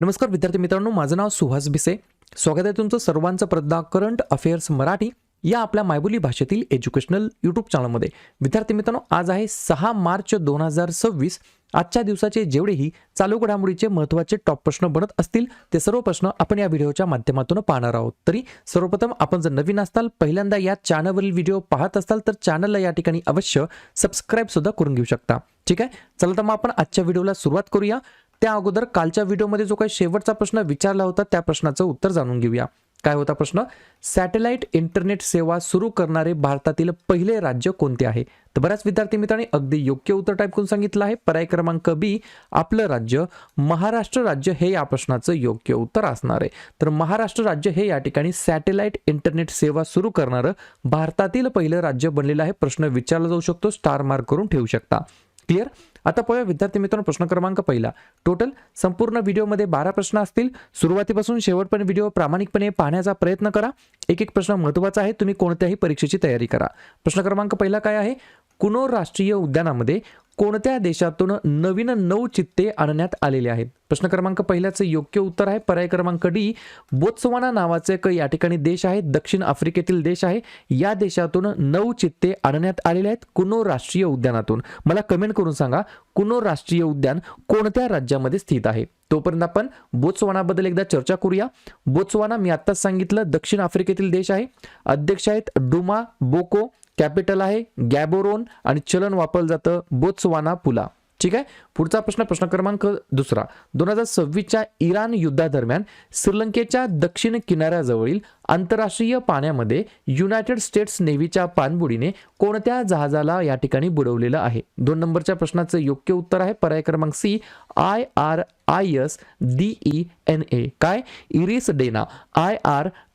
नमस्कार विद्यार्थी मित्रांनो, माझं नाव सुहास भिसे. स्वागत आहे तुमचं सर्वांचं प्रज्ञा करंट अफेअर्स मराठी या आपल्या मायबोली भाषेतील एज्युकेशनल यूट्यूब चॅनलमध्ये. विद्यार्थी मित्रांनो, आज आहे 6 मार्च 2026. आजच्या दिवसाचे जेवढेही चालू घडामोडीचे महत्त्वाचे टॉप प्रश्न बनत असतील ते सर्व प्रश्न आपण या व्हिडिओच्या माध्यमातून पाहणार आहोत. तरी सर्वप्रथम आपण जर नवीन असाल, पहिल्यांदा या चॅनलवरील व्हिडिओ पाहत असाल तर चॅनलला या ठिकाणी अवश्य सबस्क्राईब सुद्धा करून घेऊ शकता. ठीक आहे, चला तर मग आपण आजच्या व्हिडिओला सुरुवात करूया. त्या अगोदर कालच्या व्हिडिओमध्ये जो काही शेवटचा प्रश्न विचारला होता त्या प्रश्नाचं उत्तर जाणून घेऊया. काय होता प्रश्न? सॅटेलाइट इंटरनेट सेवा सुरू करणारे भारतातील पहिले राज्य कोणते आहे? तर बऱ्याच विद्यार्थी मित्रांनी अगदी योग्य उत्तर टाईप करून सांगितलं आहे. पर्याय क्रमांक बी, आपलं राज्य महाराष्ट्र राज्य हे या प्रश्नाचं योग्य उत्तर असणार आहे. तर महाराष्ट्र राज्य हे या ठिकाणी सॅटेलाइट इंटरनेट सेवा सुरू करणारं भारतातील पहिलं राज्य बनलेलं आहे. प्रश्न विचारला जाऊ शकतो, स्टार मार्क करून ठेवू शकता. क्लिअर? आता पाहूया विद्यार्थी मित्रांनो, प्रश्न क्रमांक पहिला. टोटल संपूर्ण व्हिडिओमध्ये 12 प्रश्न असतील. सुरुवातीपासून शेवटपर्यंत व्हिडिओ प्रामाणिकपणे पाहण्याचा प्रयत्न करा. एक एक प्रश्न महत्त्वाचा आहे, तुम्ही कोणत्याही परीक्षेची तयारी करा. प्रश्न क्रमांक पहिला काय आहे? कुनो राष्ट्रीय उद्यानामध्ये कोणत्या देशातून नवीन 9 चित्ते आणण्यात आलेले आहेत? प्रश्न क्रमांक पहिल्याचं योग्य उत्तर आहे पर्याय क्रमांक डी, बोत्सवाना नावाचे एक या ठिकाणी देश आहे, दक्षिण आफ्रिकेतील देश आहे. या देशातून 9 चित्ते आणण्यात आलेले आहेत कुनो राष्ट्रीय उद्यानातून. मला कमेंट करून सांगा, कुनो राष्ट्रीय उद्यान कोणत्या राज्यामध्ये स्थित आहे? तोपर्यंत आपण बोत्सवानाबद्दल एकदा चर्चा करूया. बोत्सवाना मी आत्ताच सांगितलं दक्षिण आफ्रिकेतील देश आहे. अध्यक्ष आहेत डुमा बोको, कॅपिटल आहे गॅबोरोन आणि चलन वापरलं जातं बोत्सवाना पुला. ठीक आहे, पुढचा प्रश्न, प्रश्न क्रमांक दुसरा. 2026च्या इराण युद्धादरम्यान श्रीलंकेच्या दक्षिण किनाऱ्याजवळील आंतरराष्ट्रीय पाण्यामध्ये युनायटेड स्टेट्स नेव्हीच्या पाणबुडीने कोणत्या जहाजाला या ठिकाणी बुडवलेलं आहे? 2 नंबरच्या प्रश्नाचं योग्य उत्तर आहे पर्याय क्रमांक सी, IRISDENA. काय? IRIS Dena.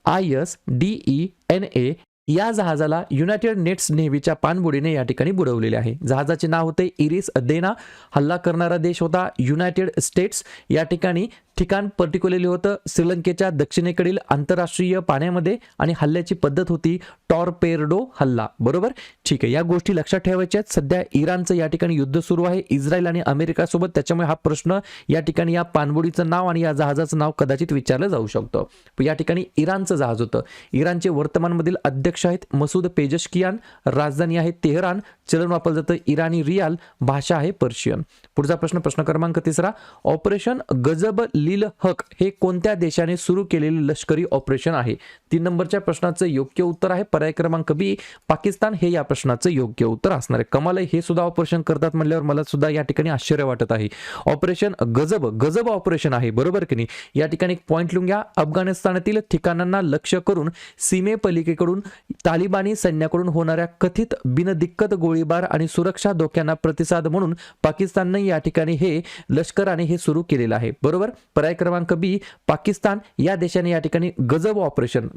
IRISDENA या जहाजाला युनायटेड नेट्स नेव्हीच्या पाणबुडीने या ठिकाणी बुडवलेले आहे. जहाजाचे नाव होते इरिस डेना. हल्ला करणारा देश होता युनायटेड स्टेट्स. या ठिकाणी ठिकाण पर्टिक्युलरली होतं श्रीलंकेच्या दक्षिणेकडील आंतरराष्ट्रीय पाण्यामध्ये आणि हल्ल्याची पद्धत होती टॉरपेडो हल्ला. बरोबर? ठीक आहे, या गोष्टी लक्षात ठेवायच्या आहेत. सध्या इराणचं या ठिकाणी युद्ध सुरू आहे इस्रायल आणि अमेरिकासोबत, त्याच्यामुळे हा प्रश्न या ठिकाणी या पाणबुडीचं नाव आणि या जहाजाचं नाव कदाचित विचारलं जाऊ शकतं. या ठिकाणी इराणचं जहाज होतं. इराणचे वर्तमानमधील अध्यक्ष आहेत मसूद पेजेशकियान. राजधानी आहे तेहरान. चलन वापरलं जातं इराणी रियाल. भाषा आहे पर्शियन. पुढचा प्रश्न, प्रश्न क्रमांक तिसरा. ऑपरेशन गजब लिल हक हे कोणत्या देशाने सुरू केलेले लष्करी ऑपरेशन आहे? 3 नंबरच्या प्रश्नाचं योग्य उत्तर आहे पर्याय क्रमांक बी, पाकिस्तान हे या प्रश्नाचं योग्य उत्तर असणार आहे. कमाल आहे, हे सुद्धा ऑपरेशन करतात म्हणल्यावर मला सुद्धा या ठिकाणी आश्चर्य वाटत आहे. ऑपरेशन गजब ऑपरेशन आहे. बरोबर की नाही? या ठिकाणी एक पॉइंट लिहून घ्या. अफगाणिस्तानातील ठिकाणांना लक्ष्य करून सीमेपलीकडून तालिबानी सैन्याकडून होणाऱ्या कथित बिनदिक्कत गोळीबार आणि सुरक्षा धोक्यांना प्रतिसाद म्हणून पाकिस्तानने या ठिकाणी हे लष्कराने हे सुरू केलेलं आहे. बरोबर? पर्याय क्रमांक बी, पाकिस्तान या देशाने या ठिकाणी गजब ऑपरेशन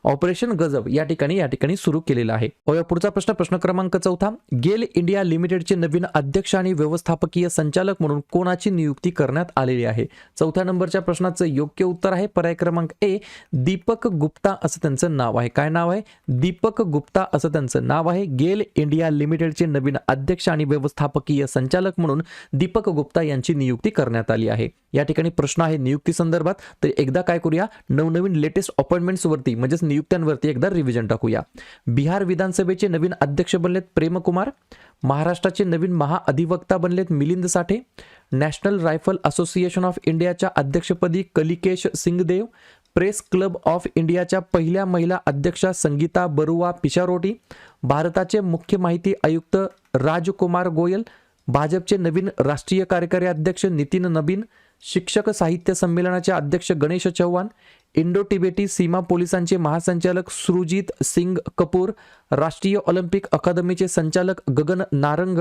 ऑपरेशन गजब या ठिकाणी सुरू केलेलं आहे. पुढचा प्रश्न, प्रश्न क्रमांक चौथा. गेल इंडिया लिमिटेडचे नवीन अध्यक्ष आणि व्यवस्थापकीय संचालक म्हणून कोणाची नियुक्ती करण्यात आलेली आहे? 4थ्या नंबरच्या प्रश्नाचं योग्य उत्तर आहे पर्याय क्रमांक ए, दीपक गुप्ता असं त्यांचं नाव आहे. काय नाव आहे? दीपक गुप्ता असं त्यांचं नाव आहे. गेल इंडिया लिमिटेडचे नवीन अध्यक्ष आणि व्यवस्थापकीय संचालक म्हणून दीपक गुप्ता यांची नियुक्ती करण्यात आली आहे. या ठिकाणी प्रश्न आहे नियुक्ती संदर्भात. तर एकदा काय करूया, नवनवीन लेटेस्ट अपॉइंटमेंट्स वरती म्हणजेच नियुक्त्यांवरती एकदा रिव्हिजन टाकूया. बिहार विधानसभेचे नवीन अध्यक्ष बनलेत प्रेमकुमार. महाराष्ट्राचे नवीन महाअधिवक्ता बनलेत मिलिंद साठे. नॅशनल रायफल असोसिएशन ऑफ इंडियाच्या अध्यक्षपदी Kalikesh Singhdeo. Press club of इंडियाच्या पहिल्या महिला अध्यक्षा संगीता बरुआ पिशारोटी. भारताचे मुख्य माहिती आयुक्त राजकुमार गोयल. भाजपचे नवीन राष्ट्रीय कार्यकारी अध्यक्ष नितीन नबीन. शिक्षक साहित्य संमेलनाचे अध्यक्ष गणेश चव्हाण. इंडो तिबेटी सीमा पोलिसांचे महासंचालक सुरजीत सिंग कपूर. राष्ट्रीय ऑलिम्पिक अकादमीचे संचालक गगन नारंग.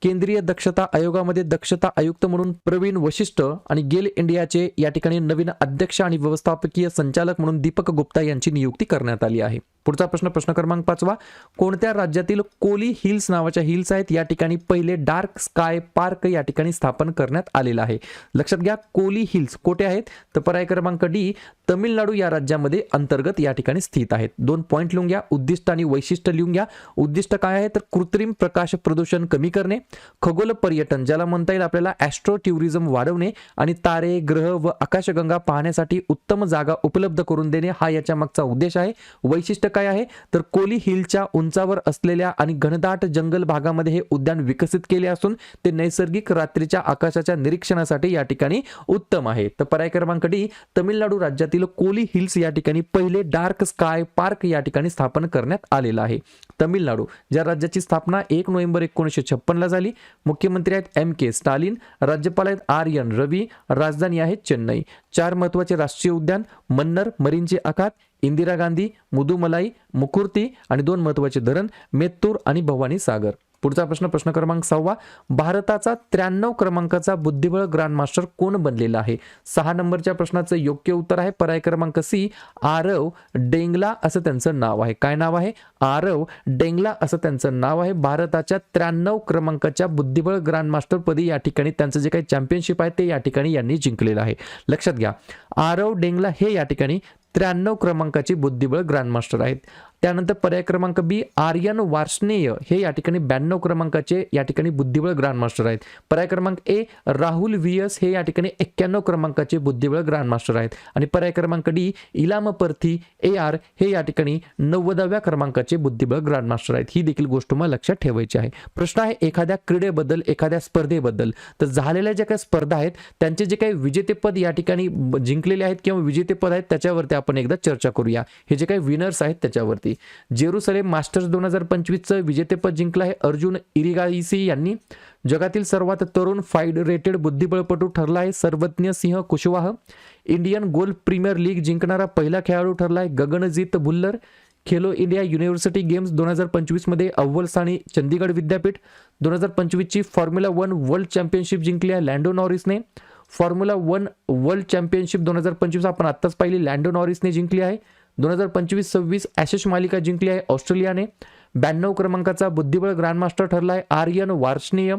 केंद्रीय दक्षता आयोगामध्ये दक्षता आयुक्त म्हणून प्रवीण वशिष्ठ आणि गेल इंडियाचे या ठिकाणी नवीन अध्यक्ष आणि व्यवस्थापकीय संचालक म्हणून दीपक गुप्ता यांची नियुक्ती करण्यात आली आहे. पुढचा प्रश्न, प्रश्न क्रमांक 5वा. कोणत्या राज्यातील कोली हिल्स नावाच्या हिल्स आहेत या ठिकाणी पहिले डार्क स्काय पार्क या ठिकाणी स्थापन करण्यात आलेलं आहे? लक्षात घ्या, कोली हिल्स कोठे आहेत? तर पर्याय क्रमांक डी, तमिळनाडू या राज्यामध्ये अंतर्गत या ठिकाणी स्थित आहेत. 2 पॉइंट लिहून घ्या. उद्दिष्ट आणि वैशिष्ट्य उद्दिष्ट लिहून घ्या. उद्दिष्ट काय आहे तर कृत्रिम प्रकाश प्रदूषण कमी करणे, खगोल पर्यटन ज्याला म्हणता येईल आपल्याला ॲस्ट्रो टुरिझम वाढवणे आणि तारे, ग्रह व आकाशगंगा पाहण्यासाठी उत्तम जागा उपलब्ध करून देणे हा याच्या मागचा उद्देश आहे. वैशिष्ट्य काय आहे तर कोली हिलच्या उंचावर असलेल्या आणि घनदाट जंगल भागामध्ये हे उद्यान विकसित केले असून ते नैसर्गिक रात्रीच्या आकाशाच्या निरीक्षणासाठी या ठिकाणी उत्तम आहे. तर पर्याय क्रमांक डी, तामिळनाडू राज्यातील कोली हिल्स या ठिकाणी पहिले डार्क स्काय पार्क या ठिकाणी स्थापन करण्यात आलेलं आहे. तामिळनाडू ज्या राज्याची स्थापना 1 नोव्हेंबर 1956 ला झाली. मुख्यमंत्री आहेत MK स्टालिन, राज्यपाल आहेत RN रवी, राजधानी आहे चेन्नई. 4 महत्त्वाचे राष्ट्रीय उद्यान मन्नर, मरीनचे आखात, इंदिरा गांधी, मुदुमलाई, मुकुर्ती आणि 2 महत्त्वाचे धरण मेत्तूर आणि भवानी सागर. पुढचा प्रश्न क्रमांक 6, भारताचा 93 क्रमांकाचा बुद्धिबळ ग्रँडमास्टर कोण बनलेला आहे? 6 नंबरच्या प्रश्नाचं योग्य उत्तर आहे पर्याय क्रमांक सी, आरव डेंगला असं त्यांचं नाव आहे. काय नाव आहे? आरव डेंगला असं त्यांचं नाव आहे. भारताच्या 93 क्रमांकाच्या बुद्धिबळ ग्रँडमास्टर पदी या ठिकाणी त्यांचं जे काही चॅम्पियनशिप आहे ते या ठिकाणी यांनी जिंकलेलं आहे. लक्षात घ्या, आरव डेंगला हे या ठिकाणी 93 क्रमांकाचे बुद्धिबळ ग्रँडमास्टर आहेत. त्यानंतर पर्याय क्रमांक बी, आर्यन वार्ष्णेय हे या ठिकाणी 92 क्रमांकाचे या ठिकाणी बुद्धिबळ ग्रँडमास्टर आहेत. पर्याय क्रमांक ए, राहुल VS हे या ठिकाणी 91 क्रमांकाचे बुद्धिबळ ग्रँडमास्टर आहेत. आणि पर्याय क्रमांक डी, इलामपर्थी AR हे या ठिकाणी 90व्या क्रमांकाचे बुद्धिबळ ग्रँडमास्टर आहेत. ही देखील गोष्ट मला लक्षात ठेवायची आहे. प्रश्न आहे एखाद्या क्रीडेबद्दल, एखाद्या स्पर्धेबद्दल. तर झालेल्या ज्या काही स्पर्धा आहेत त्यांचे जे काही विजेतेपद या ठिकाणी जिंकलेले आहेत किंवा विजेतेपद आहेत त्याच्यावरती आपण एकदा चर्चा करूया. हे जे काही विनर्स आहेत त्याच्यावरती. जेरुसलेम मास्टर्स 2025चं विजेतेपद जिंकलं आहे अर्जुन इरिगाईसी यांनी. जगातील सर्वात तरुण 5 रेटेड बुद्धिबळपटू ठरला आहे Sarvagya Singh Kushwaha. Indian golf premier league जिंकणारा पहिला खेळाडू ठरला आहे Gaganjeet Bhullar. Khelo India university games 2025 मध्ये अव्वल स्थानी चंदीगड विद्यापीठ. 2025ची फॉर्म्युला 1 वर्ल्ड चॅम्पियनशिप जिंकली आहे लँडो नॉरिसने. फॉर्म्युला 1 वर्ल्ड चॅम्पियनशिप 2025 आपण आत्ताच पाहिली, लँडो नॉरिसने जिंकली आहे. 2025-26 ॲशेस मालिका जिंकली आहे ऑस्ट्रेलियाने. 92 क्रमांकाचा बुद्धिबळ ग्रँडमास्टर ठरला आहे आर्यन वार्ष्णेय.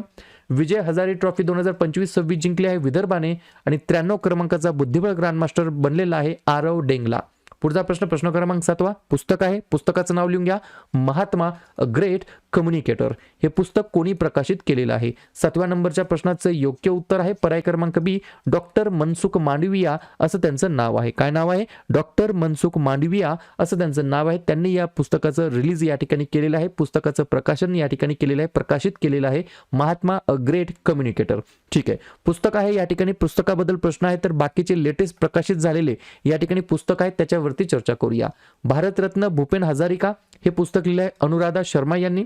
विजय हजारे ट्रॉफी 2025-26 जिंकली आहे विदर्भाने. आणि 93 क्रमांकाचा बुद्धिबळ ग्रँडमास्टर बनलेला आहे आरव डेंगला. पुढचा प्रश्न क्रमांक 7, पुस्तक आहे. पुस्तकाचं नाव लिहून घ्या, महात्मा अ ग्रेट कम्युनिकेटर. हे पुस्तक कोणी प्रकाशित केलेलं आहे? 7व्या नंबरच्या प्रश्नाचं योग्य उत्तर आहे पर्याय क्रमांक बी, डॉक्टर मनसुख मांडविया असं त्यांचं नाव आहे. काय नाव आहे? डॉक्टर मनसुख मांडविया असं त्यांचं नाव आहे. त्यांनी या पुस्तकाचं रिलीज या ठिकाणी केलेलं आहे. पुस्तकाचं प्रकाशन या ठिकाणी केलेलं आहे, प्रकाशित केलेलं आहे महात्मा अ ग्रेट कम्युनिकेटर. ठीक आहे, पुस्तक आहे या ठिकाणी. पुस्तकाबद्दल प्रश्न आहे तर बाकीचे लेटेस्ट प्रकाशित झालेले या ठिकाणी पुस्तक आहेत त्याच्यावरती चर्चा करूया. भारतरत्न भूपेन हजारिका हे पुस्तक लिहिलं आहे अनुराधा शर्मा यांनी.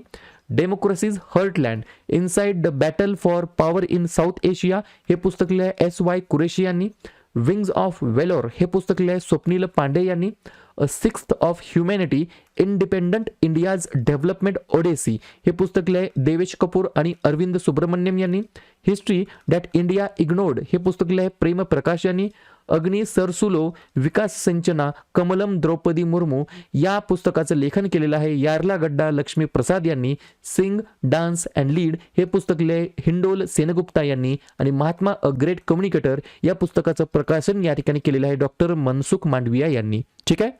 Democracy's heartland inside the battle for power in South Asia हे पुस्तक लिहिलं आहे SY कुरेशी यांनी. विंग्स ऑफ वेलोर हे पुस्तक लिहिलं आहे स्वप्नील पांडे यांनी. A sixth of humanity independent India's development odyssey हे पुस्तक लिहिलं आहे देवेश कपूर आणि अरविंद सुब्रमण्यम यांनी. हिस्ट्री दॅट इंडिया इग्नोर्ड हे पुस्तक लिहिलं आहे प्रेम प्रकाश यांनी. अग्नि सरसुलो विकास सिंचना कमलम द्रौपदी मुर्मू या पुस्तकाचं लेखन केलेलं आहे यार्लागड्डा लक्ष्मी प्रसाद यांनी. सिंग डान्स अँड लीड हे पुस्तक लिहिले हिंडोल सेनगुप्ता यांनी. आणि महात्मा अ ग्रेट कम्युनिकेटर या पुस्तकाचं प्रकाशन या ठिकाणी केलेलं आहे डॉक्टर मनसुख मांडविया यांनी. ठीक आहे,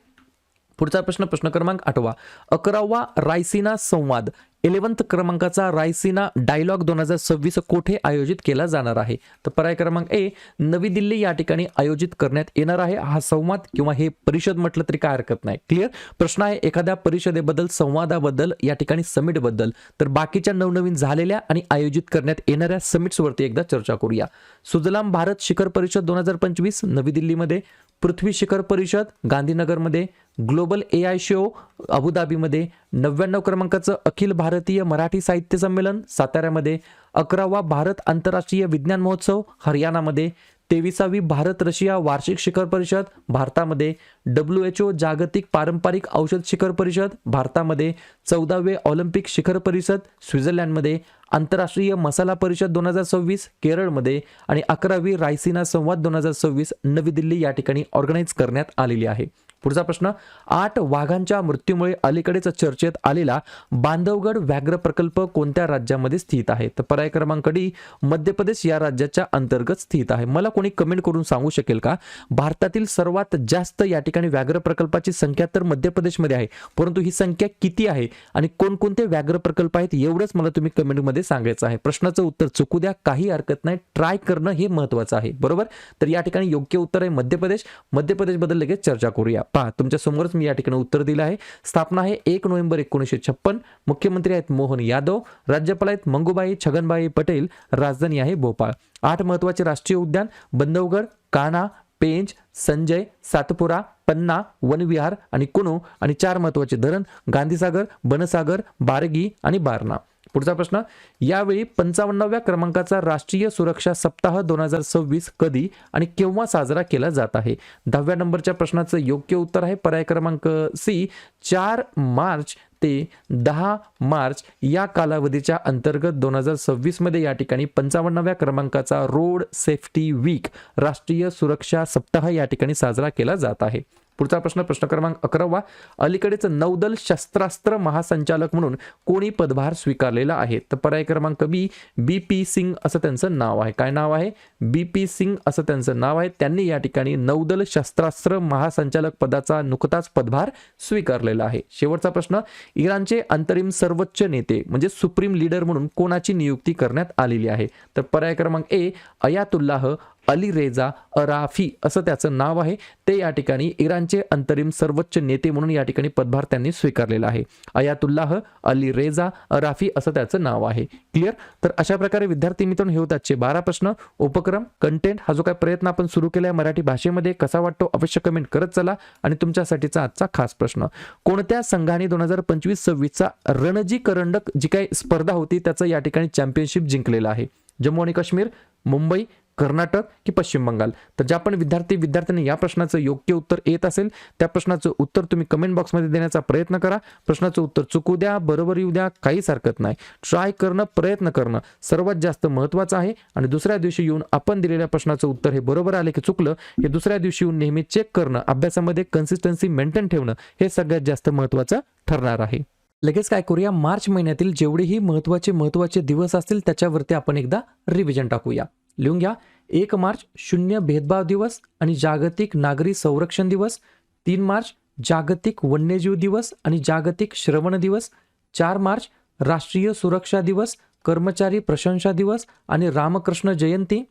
पुढचा प्रश्न क्रमांक 8, 11वा रायसिना संवाद 11th क्रमांकाचा रायसिना डायलॉग 2026 कोठे आयोजित केला जाणार आहे? तर पर्याय क्रमांक ए, नवी दिल्ली या ठिकाणी आयोजित करण्यात येणार आहे. हा संवाद किंवा हे परिषद म्हटलं तरी काय हरकत नाही. क्लिअर? प्रश्न आहे एखाद्या परिषदेबद्दल, संवादाबद्दल या ठिकाणी समिट बद्दल. तर बाकीच्या नवनवीन झालेल्या आणि आयोजित करण्यात येणाऱ्या समिट्स वरती एकदा चर्चा करूया. सुजलाम भारत शिखर परिषद 2025 नवी दिल्लीमध्ये. पृथ्वी शिखर परिषद गांधीनगरमध्ये. ग्लोबल AI शो अबुधाबीमध्ये. 99 क्रमांकाचं अखिल भारतीय मराठी साहित्य संमेलन साताऱ्यामध्ये. 11वा भारत आंतरराष्ट्रीय विज्ञान महोत्सव हरियाणामध्ये. 23वी भारत रशिया वार्षिक शिखर परिषद भारतामध्ये. WHO जागतिक पारंपरिक औषध शिखर परिषद भारतामध्ये. 14वे ऑलिम्पिक शिखर परिषद स्वित्झर्लंडमध्ये. आंतरराष्ट्रीय मसाला परिषद 2026 केरळमध्ये. आणि 11वी रायसिना संवाद 2026 नवी दिल्ली या ठिकाणी ऑर्गनाईज करण्यात आलेली आहे. पुढचा प्रश्न, 8 वाघांच्या मृत्यूमुळे अलीकडेच चर्चेत आलेला बांधवगड व्याघ्र प्रकल्प कोणत्या राज्यामध्ये स्थित आहे? तर पर्याय क्रमांक डी, मध्य प्रदेश या राज्याच्या अंतर्गत स्थित आहे. मला कोणी कमेंट करून सांगू शकेल का भारतातील सर्वात जास्त या ठिकाणी व्याघ्र प्रकल्पाची संख्या तर मध्य प्रदेशमध्ये आहे, परंतु ही संख्या किती आहे आणि कोणकोणते व्याघ्र प्रकल्प आहेत एवढंच मला तुम्ही कमेंटमध्ये सांगायचं आहे. प्रश्नाचं उत्तर चुकू द्या, काही हरकत नाही, ट्राय करणं हे महत्त्वाचं आहे. बरोबर. तर या ठिकाणी योग्य उत्तर आहे मध्य प्रदेश. मध्य प्रदेश बद्दल लगेच चर्चा करूया. पहा, तुमच्या समोरच मी या ठिकाणी उत्तर दिलं आहे. स्थापना आहे 1 नोव्हेंबर 1956. मुख्यमंत्री आहेत मोहन यादव. राज्यपाल आहेत मंगूबाई छगनभाई पटेल. राजधानी आहे भोपाळ. 8 महत्त्वाचे राष्ट्रीय उद्यान, बंधवगड, कान्हा, पेंच, संजय, सातपुरा, पन्ना, वनविहार आणि कुनो, आणि 4 महत्त्वाचे धरण, गांधीसागर, बनसागर, बारगी आणि बारणा. पुढचा प्रश्न, यावेळी 55व्या क्रमांकाचा राष्ट्रीय सुरक्षा सप्ताह 2026 कधी आणि केव्हा साजरा केला जात आहे? 10व्या नंबरच्या प्रश्नाचं योग्य उत्तर आहे पर्याय क्रमांक सी, 4 मार्च ते 10 मार्च या कालावधीच्या अंतर्गत 2026 मध्ये या ठिकाणी 55व्या क्रमांकाचा रोड सेफ्टी वीक राष्ट्रीय सुरक्षा सप्ताह या ठिकाणी साजरा केला जात आहे. पुढचा प्रश्न, प्रश्न क्रमांक 11वा, अलीकडेच नौदल शस्त्रास्त्र महासंचालक म्हणून कोणी पदभार स्वीकारलेला आहे? तर पर्याय क्रमांक बी, BP सिंग असं त्यांचं नाव आहे. काय नाव आहे? BP सिंग असं त्यांचं नाव आहे. त्यांनी या ठिकाणी नौदल शस्त्रास्त्र महासंचालक पदाचा नुकताच पदभार स्वीकारलेला आहे. शेवटचा प्रश्न, इराणचे अंतरिम सर्वोच्च नेते म्हणजे सुप्रीम लीडर म्हणून कोणाची नियुक्ती करण्यात आलेली आहे? तर पर्याय क्रमांक ए, अयातुल्लाह अली रेजा अराफी असं त्याचं नाव आहे. ते या ठिकाणी इराणचे अंतरिम सर्वोच्च नेते म्हणून या ठिकाणी पदभार त्यांनी स्वीकारलेला आहे. अयातुल्लाह अली रेजा अराफी असं त्याचं नाव आहे. क्लिअर? तर अशा प्रकारे विद्यार्थी मित्रांनो हे होतात 12 प्रश्न. उपक्रम, कंटेंट हा जो काही प्रयत्न आपण सुरू केलाय मराठी भाषेमध्ये कसा वाटतो अवश्य कमेंट करत चला. आणि तुमच्यासाठीचा आजचा खास प्रश्न, कोणत्या संघाने 2025-26चा रणजी करंडक जी काही स्पर्धा होती त्याचं या ठिकाणी चॅम्पियनशिप जिंकलेलं आहे? जम्मू आणि काश्मीर, मुंबई, कर्नाटक की पश्चिम बंगाल? तर ज्या पण विद्यार्थ्यांनी या प्रश्नाचं योग्य उत्तर येत असेल त्या प्रश्नाचं उत्तर तुम्ही कमेंट बॉक्समध्ये देण्याचा प्रयत्न करा. प्रश्नाचं उत्तर चुकू द्या, बरोबर येऊ द्या, काहीच हरकत नाही. ट्राय करणं, प्रयत्न करणं सर्वात जास्त महत्त्वाचं आहे. आणि दुसऱ्या दिवशी येऊन आपण दिलेल्या प्रश्नाचं उत्तर हे बरोबर आले की चुकलं हे दुसऱ्या दिवशी येऊन नेहमी चेक करणं, अभ्यासामध्ये कन्सिस्टन्सी मेंटेन ठेवणं हे सगळ्यात जास्त महत्त्वाचं ठरणार आहे. लगेच काय करूया, मार्च महिन्यातील जेवढेही महत्त्वाचे दिवस असतील त्याच्यावरती आपण एकदा रिव्हिजन टाकूया. लिहून घ्या. 1 मार्च शून्य भेदभाव दिवस आणि जागतिक नागरी संरक्षण दिवस. 3 मार्च जागतिक वन्यजीव दिवस आणि जागतिक श्रवण दिवस. 4 मार्च राष्ट्रीय सुरक्षा दिवस, कर्मचारी प्रशंसा दिवस आणि रामकृष्ण जयंती.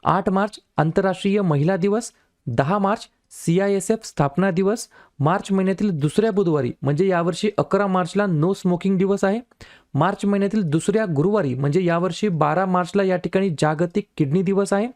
8 मार्च आंतरराष्ट्रीय महिला दिवस. 10 मार्च CISF स्थापना दिवस. मार्च महिन्यातील दुसऱ्या बुधवारी म्हणजे यावर्षी 11 मार्चला नो स्मोकिंग दिवस आहे. मार्च महिन्यातील दुसऱ्या गुरुवारी म्हणजे यावर्षी 12 मार्चला या ठिकाणी जागतिक किडनी दिवस आहे.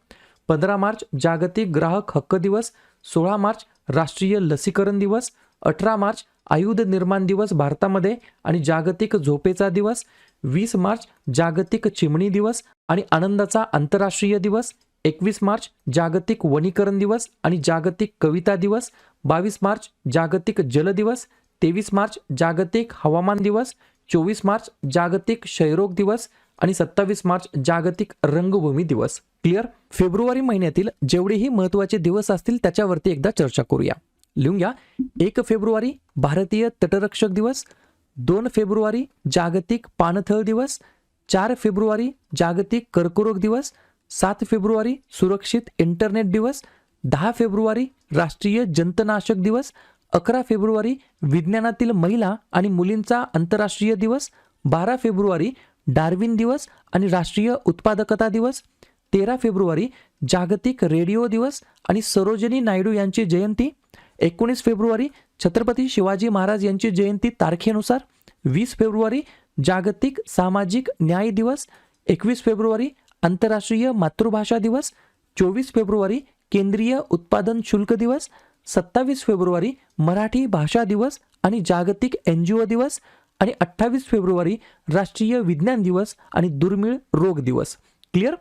15 मार्च जागतिक ग्राहक हक्क दिवस. 16 मार्च राष्ट्रीय लसीकरण दिवस. 18 मार्च आयुध निर्माण दिवस भारतामध्ये आणि जागतिक झोपेचा दिवस. 20 मार्च जागतिक चिमणी दिवस आणि आनंदाचा आंतरराष्ट्रीय दिवस. 21 मार्च जागतिक वनीकरण दिवस आणि जागतिक कविता दिवस. 22 मार्च जागतिक जल दिवस. 23 मार्च जागतिक हवामान दिवस. 24 मार्च जागतिक क्षयरोग दिवस आणि 27 मार्च जागतिक रंगभूमी दिवस. क्लिअर? फेब्रुवारी महिन्यातील जेवढेही महत्त्वाचे दिवस असतील त्याच्यावरती एकदा चर्चा करूया. लिहून घ्या. 1 फेब्रुवारी भारतीय तटरक्षक दिवस. 2 फेब्रुवारी जागतिक पाणथळ दिवस. 4 फेब्रुवारी जागतिक कर्करोग दिवस. 7 फेब्रुवारी सुरक्षित इंटरनेट दिवस. 10 फेब्रुवारी राष्ट्रीय जंतनाशक दिवस. 11 फेब्रुवारी विज्ञानातील महिला आणि मुलींचा आंतरराष्ट्रीय दिवस. 12 फेब्रुवारी डार्विन दिवस आणि राष्ट्रीय उत्पादकता दिवस. 13 फेब्रुवारी जागतिक रेडिओ दिवस आणि सरोजिनी नायडू यांची जयंती. 19 फेब्रुवारी छत्रपती शिवाजी महाराज यांची जयंती तारखेनुसार. 20 फेब्रुवारी जागतिक सामाजिक न्याय दिवस. 21 फेब्रुवारी आंतरराष्ट्रीय मातृभाषा दिवस. 24 फेब्रुवारी केंद्रीय उत्पादन शुल्क दिवस. 27 फेब्रुवारी मराठी भाषा दिवस आणि जागतिक NGO दिवस आणि 28 फेब्रुवारी राष्ट्रीय विज्ञान दिवस आणि दुर्मिळ रोग दिवस. क्लिअर?